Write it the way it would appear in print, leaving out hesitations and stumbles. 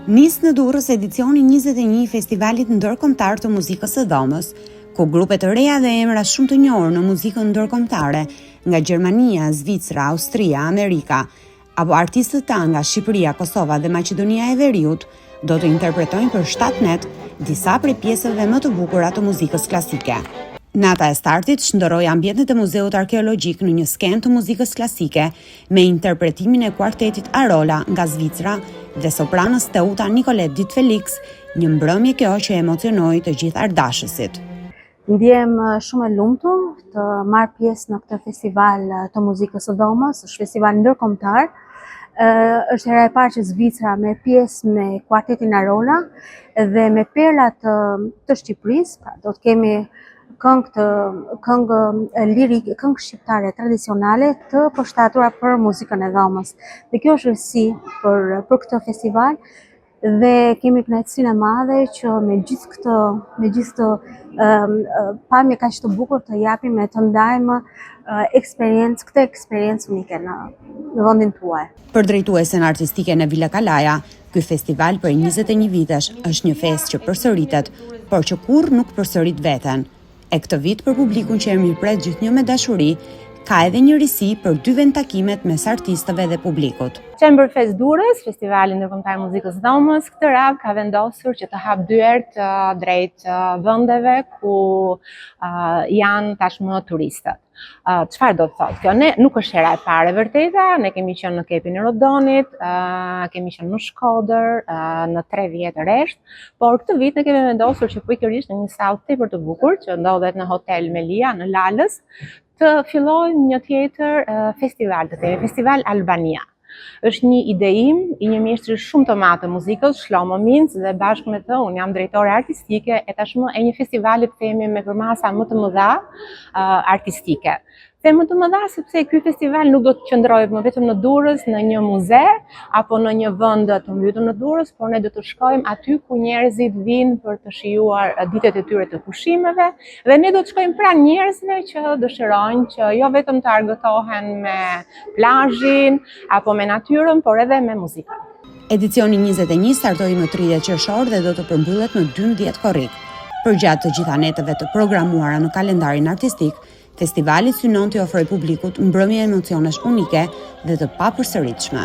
Nis në Durrës edicioni 21 i Festivalit Ndërkombëtar të Muzikës së Dhomës, ku grupe të reja dhe emra shumë të njohur në muzikën ndërkombëtare nga Gjermania, Zvicra, Austria, Amerika, apo artistët ta nga Shqipëria, Kosova dhe Maqedonia e Veriut, do të interpretojnë për 7 net disa prej pjesëve më të bukura të muzikës klasike. Nata e startit shndërroi ambientet e Muzeut Arkeologjik në një skenë të muzikës klasike me interpretimin e kuartetit Arola nga Zvicra dhe sopranës Teuta Nicolet Dit Felix, një mbrëmje kjo që emocionoi të gjithë ardashësit. Ndjem shumë e lumtur të marr pjesë në këtë festival të muzikës së dhomës, është festival ndërkombëtar. Është hera e parë që Zvicra merr pjesë me kuartetin Arola dhe me perlat të Shqipërisë, pra do të kemi këngë lirik, këngë shqiptare tradicionale të përshtatura për muzikën e dhomës. Dhe kjo është rëndësi për këtë festival dhe kemi kënaqësinë e madhe që me gjithë këtë pamje kaq të bukur të japim e të ndajmë këtë eksperiencë unike në vendin tuaj. Për drejtuesen artistike në Villa Kalaja, ky festival për 21 vitesh është një festë që përsëritet, por që kurrë nuk përsërit veten. E këtë vit për publikun që e mirëpret gjithnjë me dashuri, ka edhe një risi për 2 vendtakimet mes artistëve dhe publikut. Chamberfest Durrës, Festivali Ndërkombëtar Muzikës Dhomës, këtë radhë ka vendosur që të hap dyert drejt vendeve ku janë tashmë turistët. Çfarë do të thotë kjo? Ne nuk është hera e parë vërteta, ne kemi qenë në Kepin e Rodonit, kemi qenë në Shkodër, në 3 vjet rresht, por këtë vit ne kemi vendosur që pikërisht në një sallë tepër të bukur që ndodhet në Hotel Melia në Lalës, të fillojmë një tjetër festival të themi, Festival Albania. Është një ide im, i një mjeshtri shumë të madh të muzikës, Shlomo Minc, dhe bashkë me të unë jam drejtore artistike e tashmë e një festivali të themi me përmasa më të mëdha artistike. Më të mëdha sepse ky festival nuk do të qëndrojë më vetëm në Durrës, në një muze apo në një vend të mbytur në Durrës, por ne do të shkojmë aty ku njerëzit vinë për të shijuar ditët e tyre të pushimeve dhe ne do të shkojmë pranë njerëzve që dëshirojnë që jo vetëm të argëtohen me plazhin apo me natyrën, por edhe me muzikën. Edicioni 21 startoi më 30 qershor dhe do të përmbyllet në 12 korrik. Përgjatë të gjitha neteve të programuara në kalendarin artistik, festivali synon të ofrojë publikut mbrëmje emocionesh unike dhe të papërsëritshme.